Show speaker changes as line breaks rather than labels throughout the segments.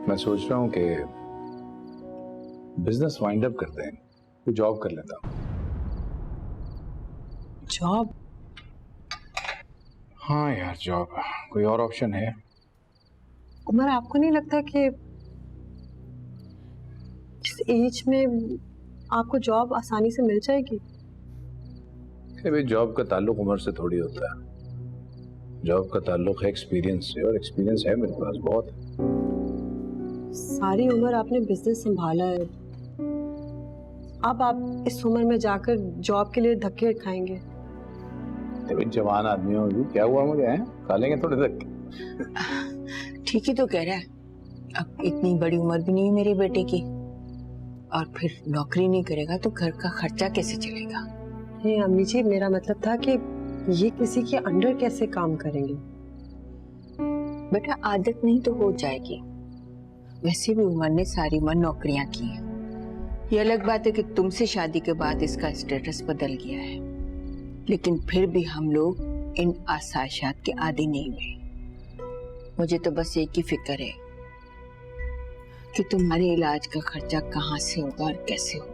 मैं सोच रहा हूँ कि बिजनेस वाइंड अप करते हैं, कोई जॉब कर लेता हूँ।
जॉब?
हाँ यार, जॉब। कोई और ऑप्शन है?
उमर, आपको नहीं लगता कि इस एज में आपको जॉब आसानी से मिल जाएगी?
भाई, जॉब का ताल्लुक उम्र से थोड़ी होता है। जॉब का ताल्लुक है एक्सपीरियंस से, और एक्सपीरियंस है मेरे पास बहुत।
सारी उम्र आपने बिजनेस संभाला है, अब आप इस उम्र में जाकर जॉब के लिए धक्के खाएंगे?
जवान आदमी होगी, क्या हुआ मुझे है? खा लेंगे थोड़े धक्के।
ठीक ही तो कह रहा है। अब इतनी बड़ी उम्र भी नहीं है मेरे बेटे की, और फिर नौकरी नहीं करेगा तो घर का खर्चा कैसे चलेगा?
नहीं अम्मी जी, मेरा मतलब था कि ये किसी के अंडर कैसे काम करेंगे?
बेटा आदत नहीं तो हो जाएगी। वैसे भी उमर ने सारी उम्र नौकरियां की हैं। ये अलग बात है कि तुमसे शादी के बाद इसका स्टेटस बदल गया है, लेकिन फिर भी हम लोग इन आसाइशात के आदी नहीं हुए। मुझे तो बस एक ही फिक्र है कि तुम्हारे इलाज का खर्चा कहाँ से होगा और कैसे होगा।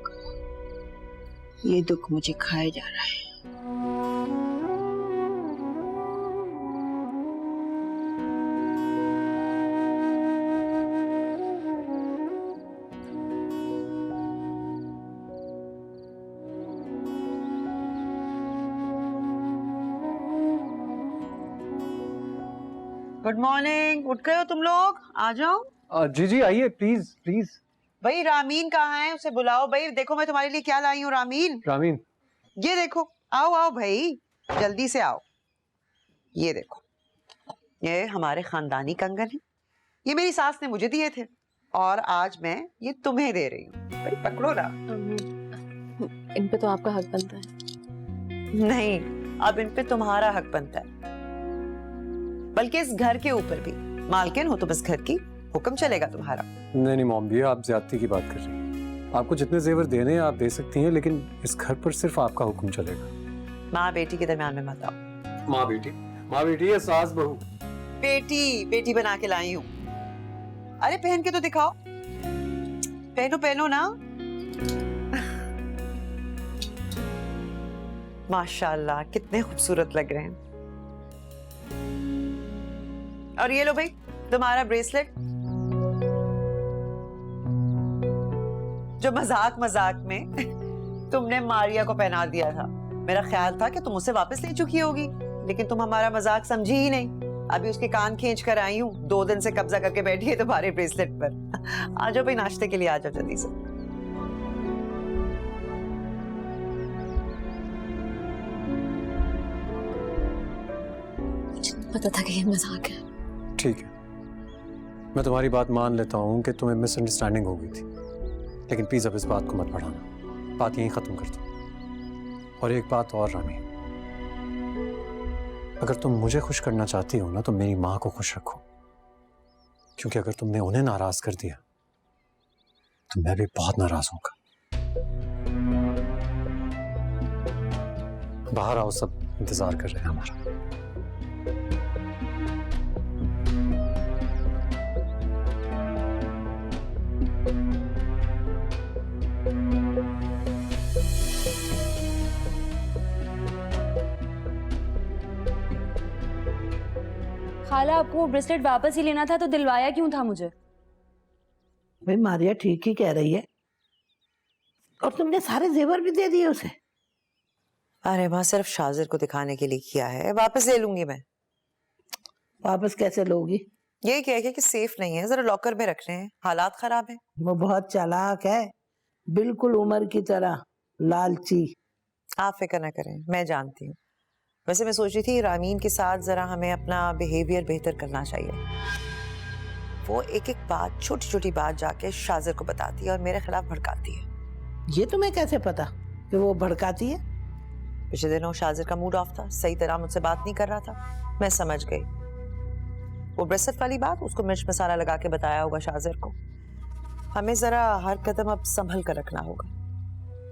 ये दुख मुझे खाए जा रहा है।
गुड मॉर्निंग, उठ गए हो तुम लोग? आ जाओ।
जी जी आइए, प्लीज प्लीज।
भाई रामीन कहाँ है? उसे बुलाओ। भाई देखो मैं तुम्हारे लिए क्या लाई हूँ। रामीन,
रामीन,
ये देखो। आओ आओ भाई, जल्दी से आओ। ये देखो, ये हमारे खानदानी कंगन है। ये मेरी सास ने मुझे दिए थे और आज मैं ये तुम्हें दे रही हूँ। भाई पकड़ो ना।
इन पे तो आपका हक बनता है।
नहीं, अब इन पे तुम्हारा हक बनता है, बल्कि इस घर के ऊपर भी। मालकिन हो तुम इस घर की, हुक्म चलेगा तुम्हारा।
नहीं नहीं मॉम जी, आप ज्यादती की बात कर रही हैं। आपको जितने जेवर देने हैं आप दे सकती हैं, लेकिन इस घर पर सिर्फ आपका हुक्म चलेगा।
माँ बेटी के दरमियान में मत आओ।
माँ बेटी है, सास बहू।
बेटी बेटी बना के लाई हूँ। अरे पहन के तो दिखाओ। पहनो पहनो ना। माशाल्लाह कितने खूबसूरत लग रहे हैं। और ये लो भाई तुम्हारा ब्रेसलेट, जो मजाक मजाक में तुमने मारिया को पहना दिया था। मेरा ख्याल था कि तुम उसे वापस ले चुकी होगी, लेकिन तुम हमारा मजाक समझी ही नहीं। अभी उसके कान खींच कर आई हूँ। 2 दिन से कब्जा करके बैठी है तुम्हारे ब्रेसलेट पर। आ जाओ भाई, नाश्ते के लिए आ जाओ जल्दी से।
पता था कि ये मजाक है।
ठीक है, मैं तुम्हारी बात मान लेता हूँ कि तुम्हें मिसअंडरस्टैंडिंग हो गई थी, लेकिन प्लीज अब इस बात को मत बढ़ाना। बात यहीं खत्म कर दो। और एक बात और रामी, अगर तुम मुझे खुश करना चाहती हो ना, तो मेरी माँ को खुश रखो, क्योंकि अगर तुमने उन्हें नाराज कर दिया तो मैं भी बहुत नाराज होऊंगा। बाहर आओ, सब इंतजार कर रहे हैं हमारा।
खाला, आपको ब्रेसलेट वापस ही लेना था तो दिलवाया क्यों था मुझे?
भाई मारिया ठीक ही कह रही है, और तुमने सारे जेवर भी दे दिए उसे।
अरे माँ, सिर्फ शाजिर को दिखाने के लिए किया है, वापस ले लूंगी मैं।
वापस कैसे लोगी?
ये कह के कि सेफ नहीं है, जरा लॉकर में रखने हैं, हालात खराब है।
वो बहुत चालाक है, बिल्कुल उमर की तरह लालची।
आप फिक्र ना करें, मैं जानती हूँ। वैसे मैं सोच रही थी रामीन के साथ जरा हमें अपना बिहेवियर बेहतर करना चाहिए। वो एक एक बात, छोटी छोटी बात जाके शाजिर को बताती है और मेरे खिलाफ भड़काती है।
ये तुम्हें कैसे पता कि वो भड़काती है?
पिछले दिनों शाजिर का मूड ऑफ था, सही तरह मुझसे बात नहीं कर रहा था। मैं समझ गई। वो ब्रेसलेट वाली बात उसको मिर्च मसाला लगा के बताया होगा शाजिर को। हमें जरा हर कदम अब संभल कर रखना होगा,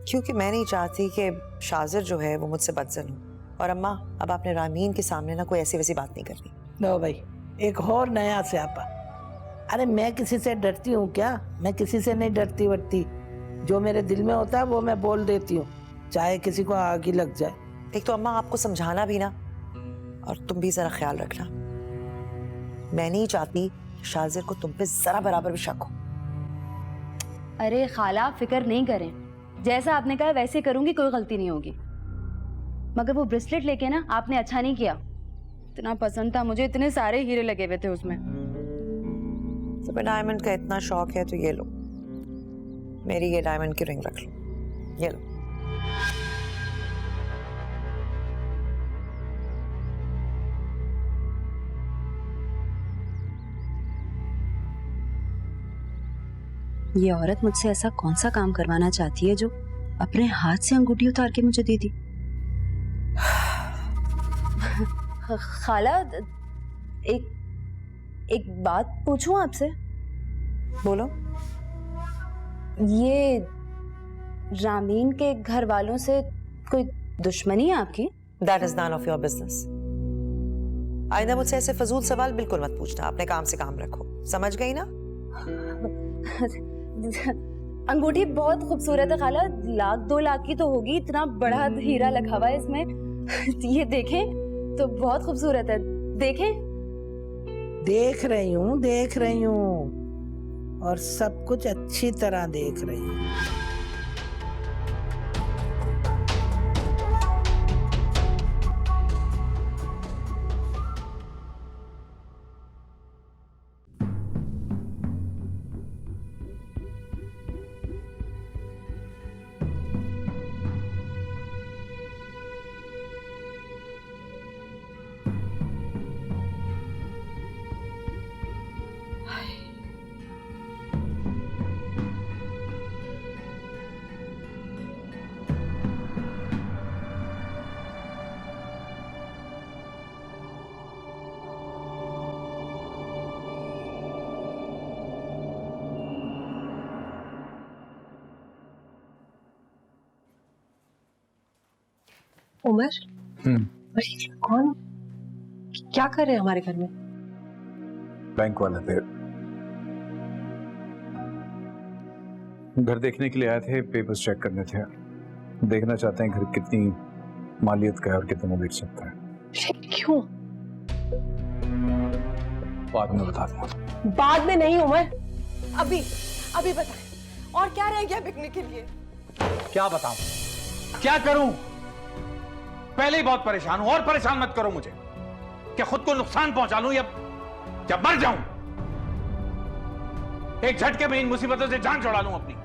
क्योंकि मैं नहीं चाहती कि शाजिर जो है वो मुझसे बदजन हो। और अम्मा, अब आपने रामीन के सामने ना कोई ऐसी वैसी बात नहीं करनी।
लो भाई, एक और नया स्यापा। अरे मैं किसी से डरती हूँ क्या? मैं किसी से नहीं डरती वरती। जो मेरे दिल में होता है वो मैं बोल देती हूँ, चाहे किसी को आग ही लग जाए।
एक तो अम्मा आपको समझाना भी ना, और तुम भी जरा ख्याल रखना। मैं नहीं चाहती शाजिर को तुम पे जरा बराबर भी शक हो।
अरे खाला आप फिक्र नहीं करें, जैसा आपने कहा वैसे करूंगी, कोई गलती नहीं होगी। मगर वो ब्रेसलेट लेके ना आपने अच्छा नहीं किया। इतना पसंद था मुझे, इतने सारे हीरे लगे हुए थे उसमें।
तुम्हें डायमंड का इतना शौक है तो ये लो, मेरी ये डायमंड की रिंग रख लो, ये लो।
ये औरत मुझसे ऐसा कौन सा काम करवाना चाहती है जो अपने हाथ से अंगूठी उतार के मुझे दे दी? खाला एक बात पूछूं आपसे?
बोलो।
ये रामीन के घर वालों से कोई दुश्मनी है आपकी?
That is none of your business. आइंदा मुझसे ऐसे फजूल सवाल बिल्कुल मत पूछना, अपने काम से काम रखो, समझ गई ना?
अंगूठी बहुत खूबसूरत है खाला, 1-2 लाख की तो होगी, इतना बड़ा हीरा लगा हुआ है इसमें। ये देखें तो बहुत खूबसूरत है, देखें।
देख रही हूँ और सब कुछ अच्छी तरह देख रही हूँ।
उमर, और ये कौन, क्या कर रहे हैं हमारे घर में?
बैंक वाले थे, घर देखने के लिए आए थे, पेपर्स चेक करने थे। देखना चाहते हैं घर कितनी मालियत का है और कितना बेच सकता है।
लेकिन क्यों?
बाद में बता दूंगा।
बाद में नहीं उमर, अभी बताएं। और क्या रह गया बिकने के लिए?
क्या बताऊं, क्या करूं? पहले ही बहुत परेशान हूं, और परेशान मत करो मुझे। क्या खुद को नुकसान पहुंचा लूं या मर जाऊं? एक झटके में इन मुसीबतों से जान छुड़ा लूं अपनी।